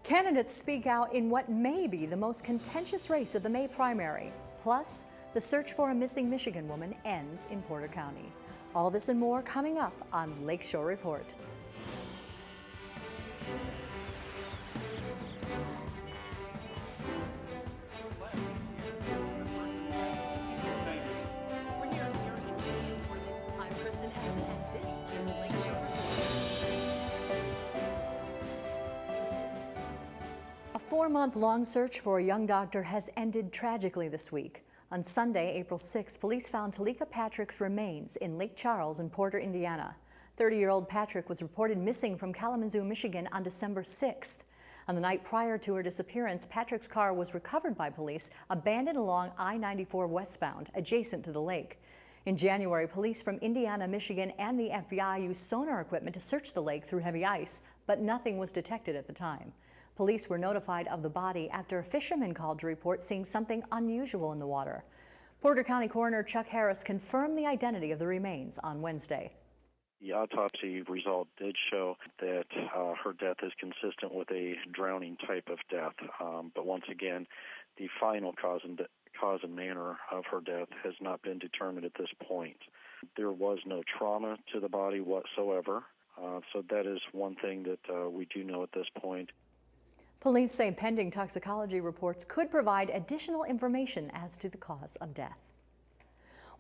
Candidates speak out in what may be the most contentious race of the May primary. Plus, the search for a missing Michigan woman ends in Porter County. All this and more coming up on Lakeshore Report. A 4-month-long search for a young doctor has ended tragically this week. On Sunday, April 6, police found Talika Patrick's remains in Lake Charles in Porter, Indiana. 30-year-old Patrick was reported missing from Kalamazoo, Michigan on December 6th. On the night prior to her disappearance, Patrick's car was recovered by police, abandoned along I-94 westbound, adjacent to the lake. In January, police from Indiana, Michigan, and the FBI used sonar equipment to search the lake through heavy ice, but nothing was detected at the time. Police were notified of the body after a fisherman called to report seeing something unusual in the water. Porter County Coroner Chuck Harris confirmed the identity of the remains on Wednesday. The autopsy result did show that her death is consistent with a drowning type of death, but once again, the final cause and manner of her death has not been determined at this point. There was no trauma to the body whatsoever, so that is one thing that we do know at this point. Police say pending toxicology reports could provide additional information as to the cause of death.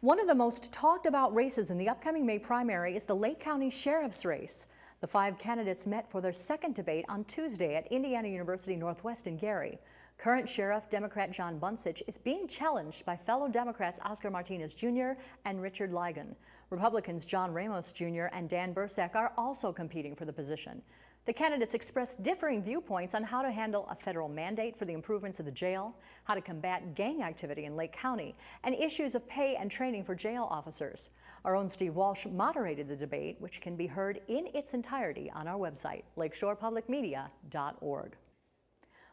One of the most talked about races in the upcoming May primary is the Lake County Sheriff's race. The 5 candidates met for their second debate on Tuesday at Indiana University Northwest in Gary. Current Sheriff Democrat John Bunsich is being challenged by fellow Democrats Oscar Martinez Jr. and Richard Ligon. Republicans John Ramos Jr. and Dan Bursack are also competing for the position. The candidates expressed differing viewpoints on how to handle a federal mandate for the improvements of the jail, how to combat gang activity in Lake County, and issues of pay and training for jail officers. Our own Steve Walsh moderated the debate, which can be heard in its entirety on our website, lakeshorepublicmedia.org.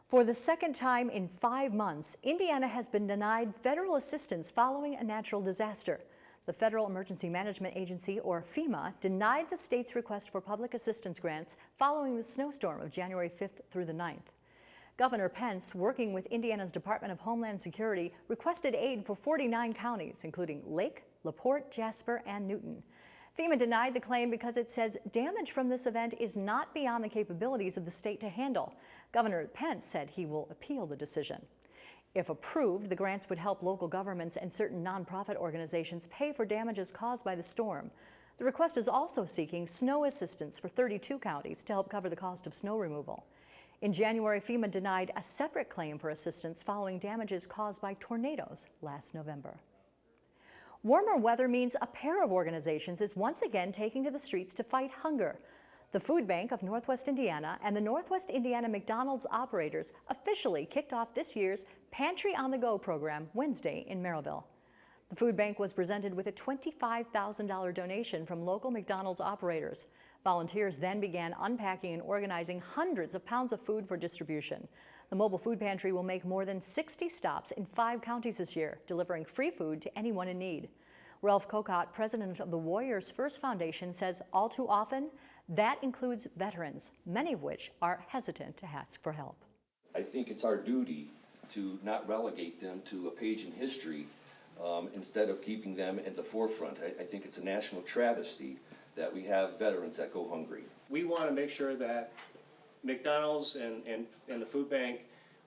For the second time in 5 months, Indiana has been denied federal assistance following a natural disaster. The Federal Emergency Management Agency, or FEMA, denied the state's request for public assistance grants following the snowstorm of January 5th through the 9th. Governor Pence, working with Indiana's Department of Homeland Security, requested aid for 49 counties, including Lake, LaPorte, Jasper, and Newton. FEMA denied the claim because it says damage from this event is not beyond the capabilities of the state to handle. Governor Pence said he will appeal the decision. If approved, the grants would help local governments and certain nonprofit organizations pay for damages caused by the storm. The request is also seeking snow assistance for 32 counties to help cover the cost of snow removal. In January, FEMA denied a separate claim for assistance following damages caused by tornadoes last November. Warmer weather means a pair of organizations is once again taking to the streets to fight hunger. The Food Bank of Northwest Indiana and the Northwest Indiana McDonald's operators officially kicked off this year's Pantry on the Go program Wednesday in Merrillville. The food bank was presented with a $25,000 donation from local McDonald's operators. Volunteers then began unpacking and organizing hundreds of pounds of food for distribution. The mobile food pantry will make more than 60 stops in 5 counties this year, delivering free food to anyone in need. Ralph Kokott, president of the Warriors First Foundation, says all too often that includes veterans, many of which are hesitant to ask for help. I think it's our duty to not relegate them to a page in history instead of keeping them at the forefront. I think it's a national travesty that we have veterans that go hungry. We want to make sure that McDonald's and the food bank,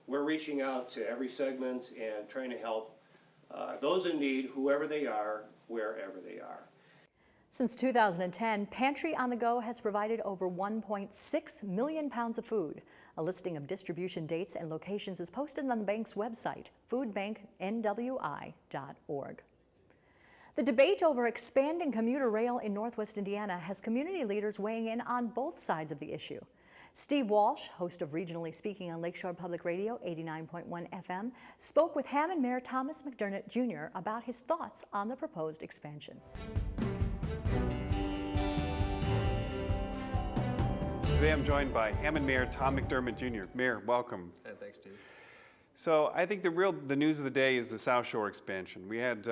we're reaching out to every segment and trying to help those in need, whoever they are, wherever they are. Since 2010, Pantry on the Go has provided over 1.6 million pounds of food. A listing of distribution dates and locations is posted on the bank's website, foodbanknwi.org. The debate over expanding commuter rail in Northwest Indiana has community leaders weighing in on both sides of the issue. Steve Walsh, host of Regionally Speaking on Lakeshore Public Radio 89.1 FM, spoke with Hammond Mayor Thomas McDermott Jr. about his thoughts on the proposed expansion. Today I'm joined by Hammond Mayor Tom McDermott Jr. Mayor, welcome. Thanks, Steve. So I think the news of the day is the South Shore expansion. We had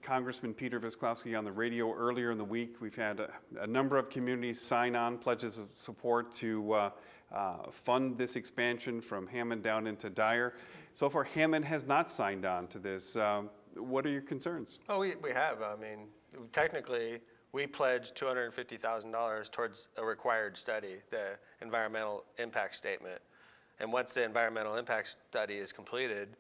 Congressman Peter Visklowski on the radio earlier in the week. We've had a number of communities sign on pledges of support to fund this expansion from Hammond down into Dyer. So far, Hammond has not signed on to this. What are your concerns? Oh, we have. I mean, technically, we pledged $250,000 towards a required study, the environmental impact statement. And once the environmental impact study is completed,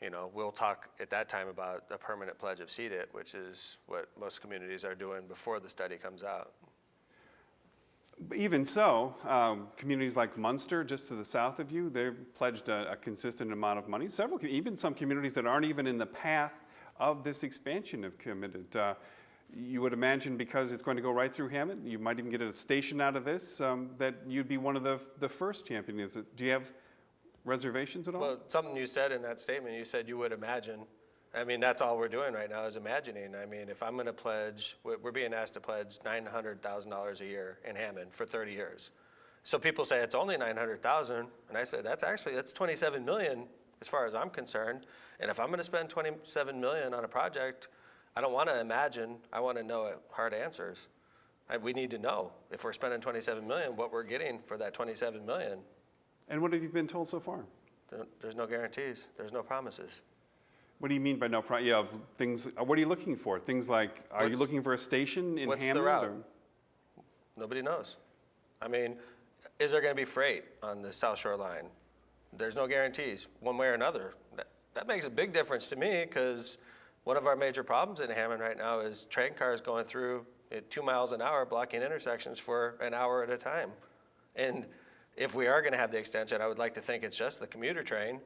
you know, we'll talk at that time about a permanent pledge of CDIT, which is what most communities are doing before the study comes out. Even so, communities like Munster, just to the south of you, they've pledged a consistent amount of money. Even some communities that aren't even in the path of this expansion have committed. You would imagine because it's going to go right through Hammond, you might even get a station out of this, that you'd be one of the first champions. Do you have reservations at all? Well, something you said in that statement, you said you would imagine. I mean, that's all we're doing right now is imagining. I mean, if I'm going to pledge, we're being asked to pledge $900,000 a year in Hammond for 30 years. So people say it's only $900,000, and I say that's $27 million as far as I'm concerned. And if I'm going to spend $27 million on a project, I don't want to imagine. I want to know hard answers. We need to know if we're spending $27 million, what we're getting for that $27 million. And what have you been told so far? There's no guarantees. There's no promises. What do you mean by no promise? Yeah, things. What are you looking for? Things like, are you looking for a station in what's Hammond? The route? Nobody knows. I mean, is there going to be freight on the South Shore line? There's no guarantees, one way or another. That makes a big difference to me because one of our major problems in Hammond right now is train cars going through at 2 miles an hour, blocking intersections for an hour at a time. And if we are going to have the extension, I would like to think it's just the commuter train,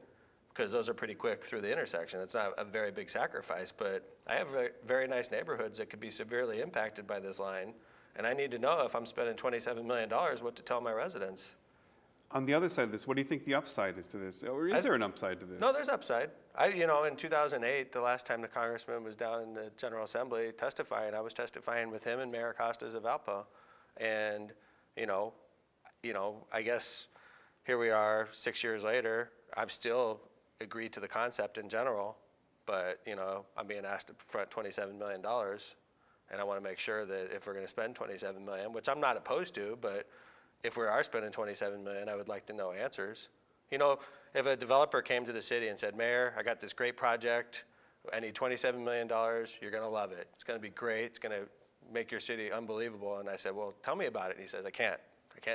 because those are pretty quick through the intersection. It's not a very big sacrifice, but I have very, very nice neighborhoods that could be severely impacted by this line, and I need to know if I'm spending $27 million, what to tell my residents. On the other side of this, what do you think the upside is to this? Or is there an upside to this? No, there's upside. In 2008, the last time the congressman was down in the General Assembly testifying, I was testifying with him and Mayor Costas of Valpo. And, I guess here we are 6 years later, I'm still agreed to the concept in general, but, I'm being asked to front $27 million. And I want to make sure that if we're going to spend $27 million, which I'm not opposed to, but if we are spending $27 million, I would like to know answers. If a developer came to the city and said, Mayor, I got this great project, I need $27 million, you're going to love it. It's going to be great, it's going to make your city unbelievable. And I said, well, tell me about it. And he says, I can't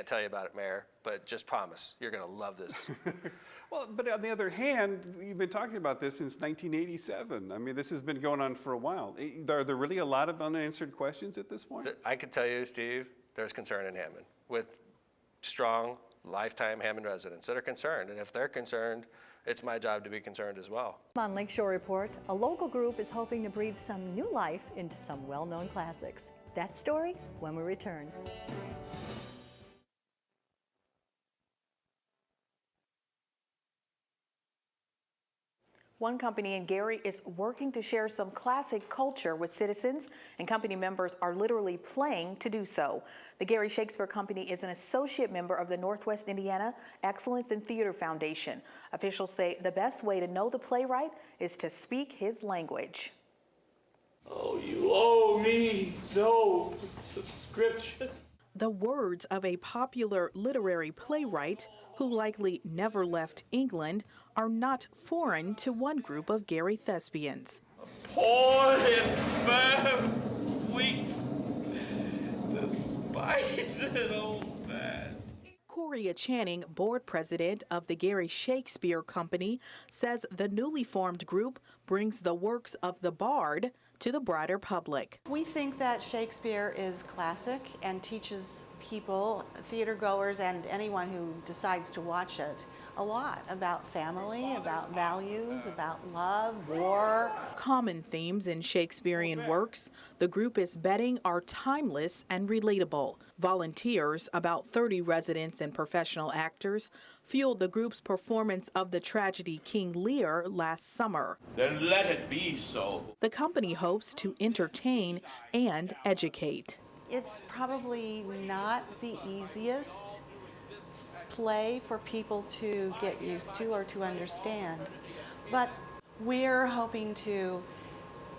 tell you about it, Mayor, but just promise, you're going to love this. Well, but on the other hand, you've been talking about this since 1987. I mean, this has been going on for a while. Are there really a lot of unanswered questions at this point? I could tell you, Steve, there's concern in Hammond with strong, lifetime Hammond residents that are concerned. And if they're concerned, it's my job to be concerned as well. On Lakeshore Report, a local group is hoping to breathe some new life into some well-known classics. That story when we return. One company in Gary is working to share some classic culture with citizens, and company members are literally playing to do so. The Gary Shakespeare Company is an associate member of the Northwest Indiana Excellence in Theater Foundation. Officials say the best way to know the playwright is to speak his language. Oh, you owe me no subscription. The words of a popular literary playwright who likely never left England are not foreign to one group of Gary thespians. Poor infirm, weak, despised old man. Coria Channing, board president of the Gary Shakespeare Company, says the newly formed group brings the works of the bard to the broader public. We think that Shakespeare is classic and teaches people, theater goers, and anyone who decides to watch it, a lot about family, about values, about love, war. Common themes in Shakespearean works, the group is betting are timeless and relatable. Volunteers, about 30 residents and professional actors, fueled the group's performance of the tragedy King Lear last summer. Then let it be so. The company hopes to entertain and educate. It's probably not the easiest play for people to get used to or to understand, but we're hoping to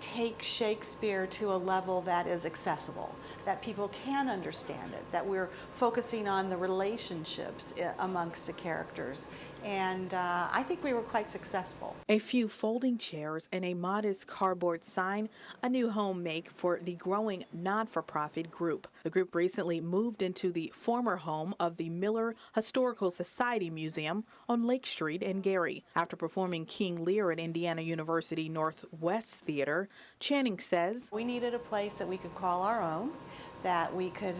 take Shakespeare to a level that is accessible, that people can understand it, that we're focusing on the relationships amongst the characters. And I think we were quite successful. A few folding chairs and a modest cardboard sign, a new home make for the growing not-for-profit group. The group recently moved into the former home of the Miller Historical Society Museum on Lake Street in Gary. After performing King Lear at Indiana University Northwest Theater, Channing says, we needed a place that we could call our own, that we could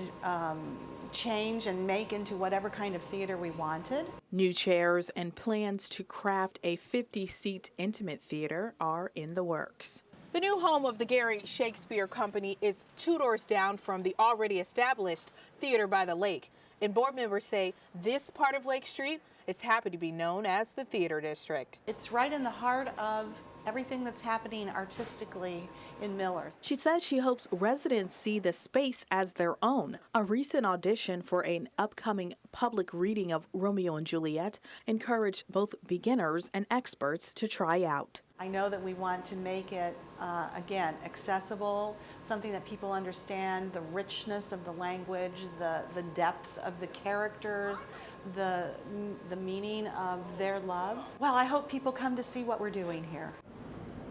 change and make into whatever kind of theater we wanted. New chairs and plans to craft a 50-seat intimate theater are in the works. The new home of the Gary Shakespeare Company is 2 doors down from the already established Theater by the Lake. And board members say this part of Lake Street is happy to be known as the Theater District. It's right in the heart of everything that's happening artistically in Millers. She says she hopes residents see the space as their own. A recent audition for an upcoming public reading of Romeo and Juliet encouraged both beginners and experts to try out. I know that we want to make it, again, accessible, something that people understand, the richness of the language, the depth of the characters, the meaning of their love. Well, I hope people come to see what we're doing here.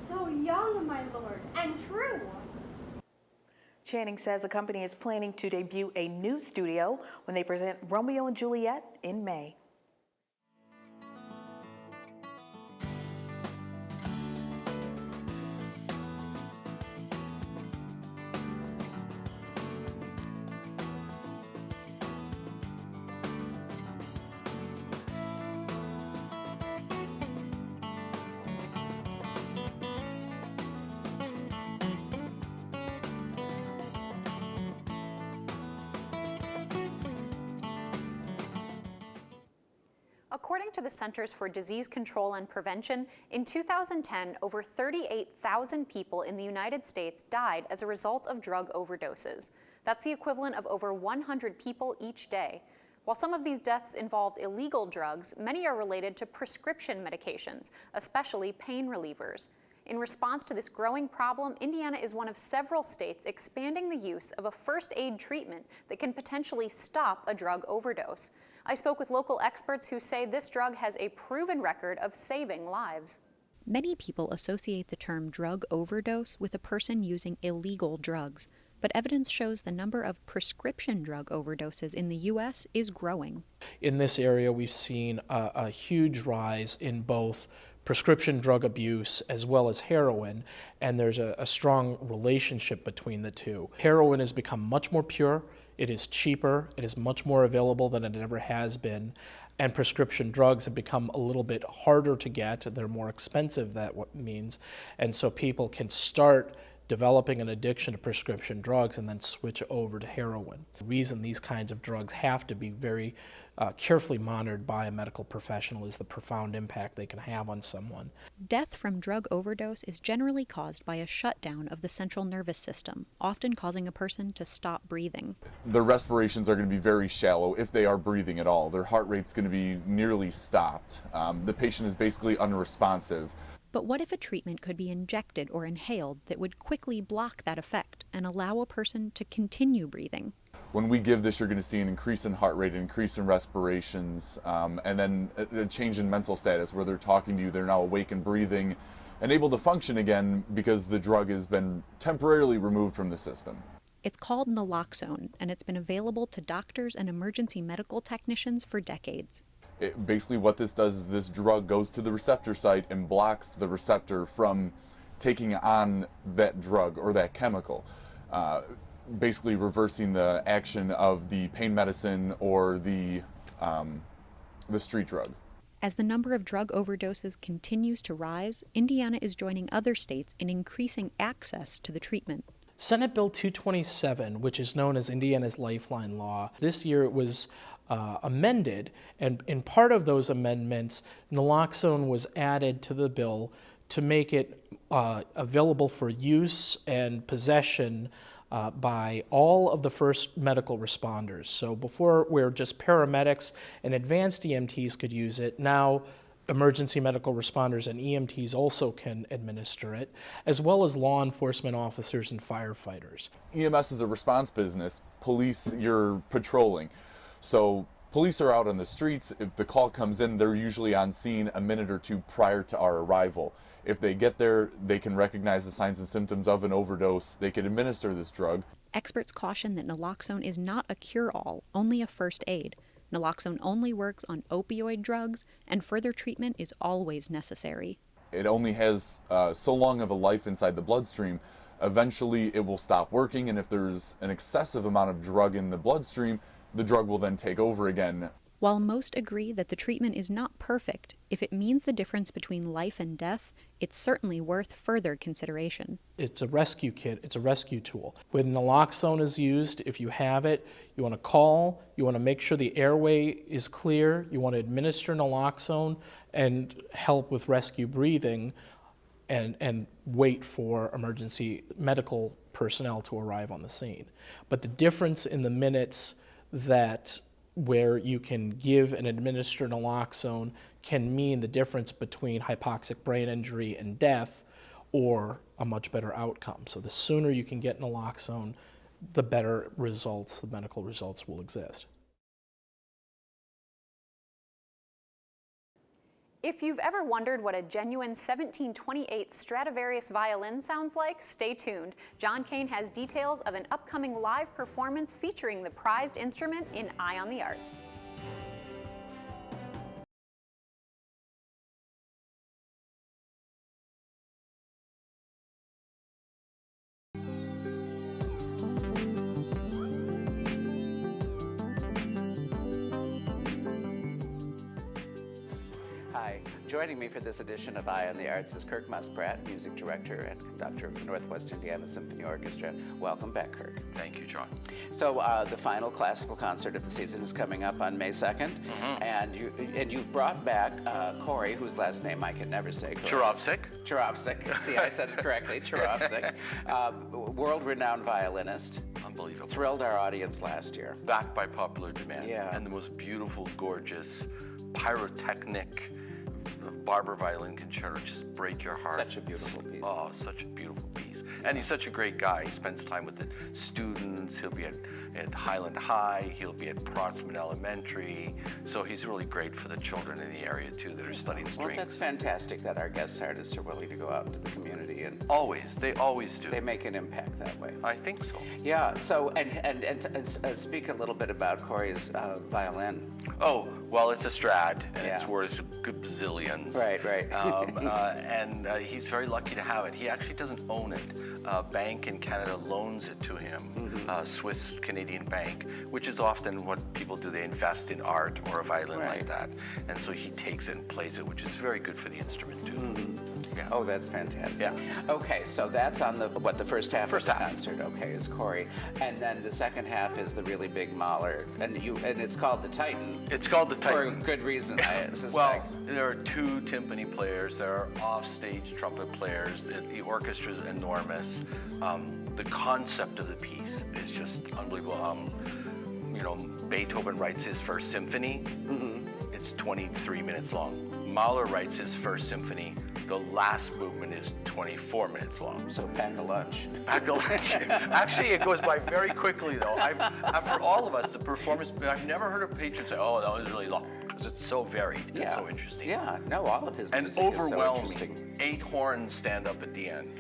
So young, my lord, and true. Channing says the company is planning to debut a new studio when they present Romeo and Juliet in May. According to the Centers for Disease Control and Prevention, in 2010, over 38,000 people in the United States died as a result of drug overdoses. That's the equivalent of over 100 people each day. While some of these deaths involved illegal drugs, many are related to prescription medications, especially pain relievers. In response to this growing problem, Indiana is one of several states expanding the use of a first aid treatment that can potentially stop a drug overdose. I spoke with local experts who say this drug has a proven record of saving lives. Many people associate the term drug overdose with a person using illegal drugs, but evidence shows the number of prescription drug overdoses in the U.S. is growing. In this area, we've seen a huge rise in both prescription drug abuse as well as heroin, and there's a strong relationship between the two. Heroin has become much more pure, it is cheaper, it is much more available than it ever has been, and prescription drugs have become a little bit harder to get, they're more expensive, that means, and so people can start developing an addiction to prescription drugs and then switch over to heroin. The reason these kinds of drugs have to be very carefully monitored by a medical professional is the profound impact they can have on someone. Death from drug overdose is generally caused by a shutdown of the central nervous system, often causing a person to stop breathing. Their respirations are going to be very shallow if they are breathing at all. Their heart rate's going to be nearly stopped. The patient is basically unresponsive. But what if a treatment could be injected or inhaled that would quickly block that effect and allow a person to continue breathing? When we give this, you're going to see an increase in heart rate, an increase in respirations, and then a change in mental status where they're talking to you, they're now awake and breathing and able to function again because the drug has been temporarily removed from the system. It's called naloxone, and it's been available to doctors and emergency medical technicians for decades. Basically what this does is this drug goes to the receptor site and blocks the receptor from taking on that drug or that chemical, basically reversing the action of the pain medicine or the street drug. As the number of drug overdoses continues to rise, Indiana is joining other states in increasing access to the treatment. Senate Bill 227, which is known as Indiana's Lifeline Law, this year it was amended, and in part of those amendments, naloxone was added to the bill to make it available for use and possession by all of the first medical responders. So before, where just paramedics and advanced EMTs could use it, now Emergency medical responders and EMTs also can administer it, as well as law enforcement officers and firefighters. EMS is a response business. Police, you're patrolling. So police are out on the streets. If the call comes in, they're usually on scene a minute or two prior to our arrival. If they get there, they can recognize the signs and symptoms of an overdose. They can administer this drug. Experts caution that naloxone is not a cure-all, only a first aid. Naloxone only works on opioid drugs, and further treatment is always necessary. It only has so long of a life inside the bloodstream. Eventually, it will stop working, and if there's an excessive amount of drug in the bloodstream, the drug will then take over again. While most agree that the treatment is not perfect, if it means the difference between life and death, it's certainly worth further consideration. It's a rescue kit, it's a rescue tool. When naloxone is used, if you have it, you want to call, you want to make sure the airway is clear, you want to administer naloxone and help with rescue breathing, and wait for emergency medical personnel to arrive on the scene. But the difference in the minutes where you can give and administer naloxone can mean the difference between hypoxic brain injury and death or a much better outcome. So the sooner you can get naloxone, the better results, the medical results will exist. If you've ever wondered what a genuine 1728 Stradivarius violin sounds like, stay tuned. John Kane has details of an upcoming live performance featuring the prized instrument in Eye on the Arts. Hi, joining me for this edition of Eye on the Arts is Kirk Muspratt, music director and conductor of the Northwest Indiana Symphony Orchestra. Welcome back, Kirk. Thank you, John. So the final classical concert of the season is coming up on May 2nd, and you brought back Corey, whose last name I can never say. Charovsik. See, I said it correctly. Charovsik, world-renowned violinist. Unbelievable. Thrilled our audience last year. Backed by popular demand. Yeah. And the most beautiful, gorgeous, pyrotechnic Barber violin concerto, just break your heart. Such a beautiful piece. Oh, such a beautiful piece. And he's such a great guy. He spends time with the students. He'll be at Highland High. He'll be at Protsman Elementary. So he's really great for the children in the area too that are studying strings. Well, that's fantastic that our guest artists are willing to go out into the community and they always do. They make an impact that way. I think so. Yeah. So and speak a little bit about Corey's violin. Oh, well, it's a Strad, and it's worth a good bazillions. Right. And he's very lucky to have it. He actually doesn't own it. A bank in Canada loans it to him, a Swiss-Canadian bank, which is often what people do. They invest in art or a violin like that. And so he takes it and plays it, which is very good for the instrument, too. Yeah. Oh, that's fantastic. Yeah. Okay, so that's on the first half of the concert, okay, is Corey. And then the second half is the really big Mahler. And it's called the Titan. It's called the Titan. For good reason, I suspect. Well, there are two timpani players, there are offstage trumpet players, the orchestra is enormous. The concept of the piece is just unbelievable. Beethoven writes his first symphony. It's 23 minutes long. Mahler writes his first symphony. The last movement is 24 minutes long. So pack a lunch. Pack a lunch. Actually, it goes by very quickly, though. For all of us, the performance, I've never heard a patron say, oh, that was really long, because it's so varied and so interesting. Yeah, no, all of his music and is so interesting. 8 horns stand up at the end.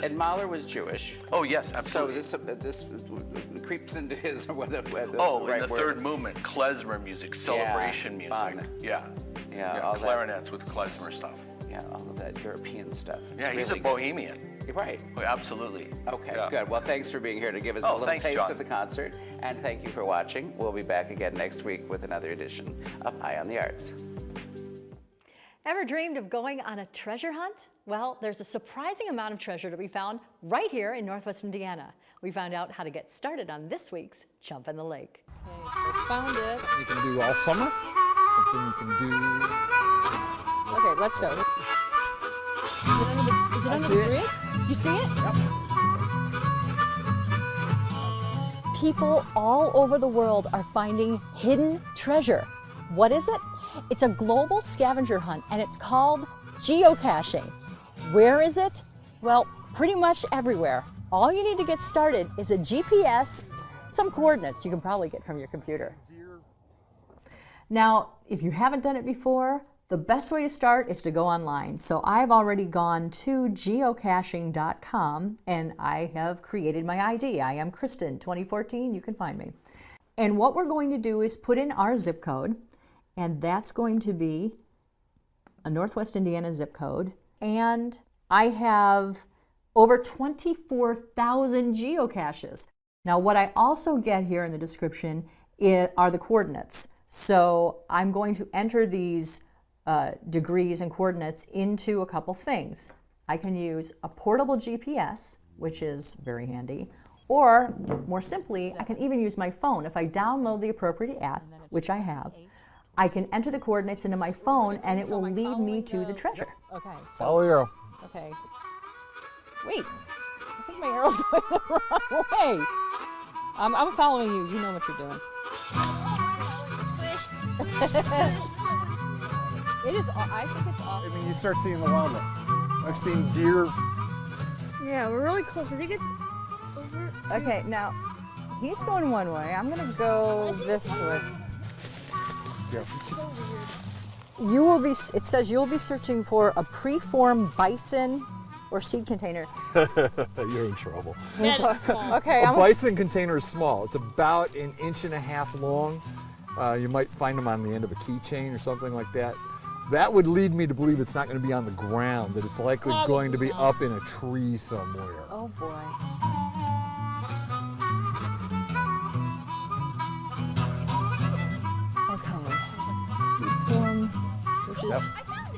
And Mahler was Jewish. Oh, yes, absolutely. So this creeps into his, in the third movement, klezmer music, celebration music. Fun. Yeah, clarinets with klezmer stuff. Yeah, all of that European stuff. Yeah, he's a bohemian. Right. Oh, absolutely. Okay, good. Well, thanks for being here to give us a little taste of the concert. And thank you for watching. We'll be back again next week with another edition of Eye on the Arts. Ever dreamed of going on a treasure hunt? Well, there's a surprising amount of treasure to be found right here in Northwest Indiana. We found out how to get started on this week's Jump in the Lake. Okay, found it. You can do all summer. Something you can do. Okay, let's go. Is it under the bridge? You see it? Yep. People all over the world are finding hidden treasure. What is it? It's a global scavenger hunt, and it's called geocaching. Where is it? Well, pretty much everywhere. All you need to get started is a GPS, some coordinates you can probably get from your computer. Now, if you haven't done it before, the best way to start is to go online. So I've already gone to geocaching.com and I have created my ID. I am Kristen, 2014, you can find me. And what we're going to do is put in our zip code, and that's going to be a Northwest Indiana zip code. And I have over 24,000 geocaches. Now, what I also get here in the description are the coordinates. So I'm going to enter these degrees and coordinates into a couple things. I can use a portable GPS, which is very handy, or more simply, I can even use my phone. If I download the appropriate app, which I have, I can enter the coordinates into my phone and it will lead me to the treasure. Okay. Follow the arrow. Okay. Wait, I think my arrow's going the wrong way. I'm following you. You know what you're doing. It is. I think it's awesome. I mean, you start seeing the wildlife. I've seen deer. Yeah, we're really close. I think it's over. Okay, now he's going one way. I'm going to go this way. Yeah. You will be. It says you'll be searching for a preformed bison or seed container. You're in trouble. That is small. Okay. A bison container is small. It's about 1.5 inches long. You might find them on the end of a keychain or something like that. That would lead me to believe it's not going to be on the ground, that it's likely going to be up in a tree somewhere. Oh boy. Okay. Preform, which is.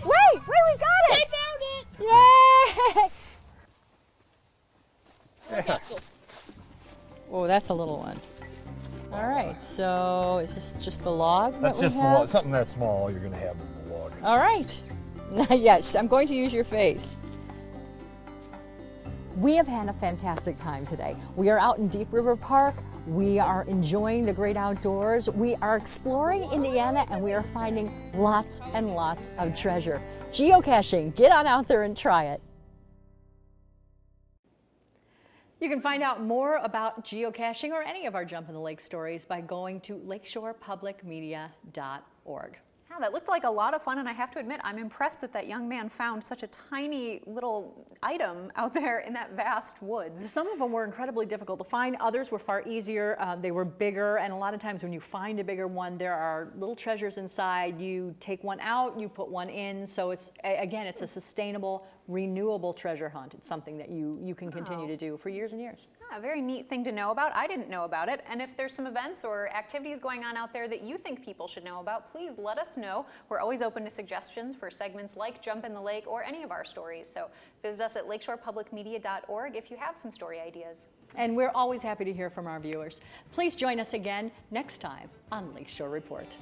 Wait, we got it! I found it! Yay! Yeah. Oh, that's a little one. All right, so is this just the log That's that we just have? something that small. All you're going to have is the log. All right. Yes, I'm going to use your face. We have had a fantastic time today. We are out in Deep River Park. We are enjoying the great outdoors. We are exploring Indiana, and we are finding lots and lots of treasure. Geocaching, get on out there and try it. You can find out more about geocaching or any of our Jump in the Lake stories by going to lakeshorepublicmedia.org. Yeah, that looked like a lot of fun, and I have to admit, I'm impressed that that young man found such a tiny little item out there in that vast woods. Some of them were incredibly difficult to find. Others were far easier. They were bigger, and a lot of times when you find a bigger one, there are little treasures inside. You take one out, you put one in. So it's, again, it's a sustainable, renewable treasure hunt. It's something that you can continue to do for years and years. Yeah, a very neat thing to know about. I didn't know about it. And if there's some events or activities going on out there that you think people should know about, please let us know. We're always open to suggestions for segments like Jump in the Lake or any of our stories. So visit us at lakeshorepublicmedia.org if you have some story ideas. And we're always happy to hear from our viewers. Please join us again next time on Lakeshore Report.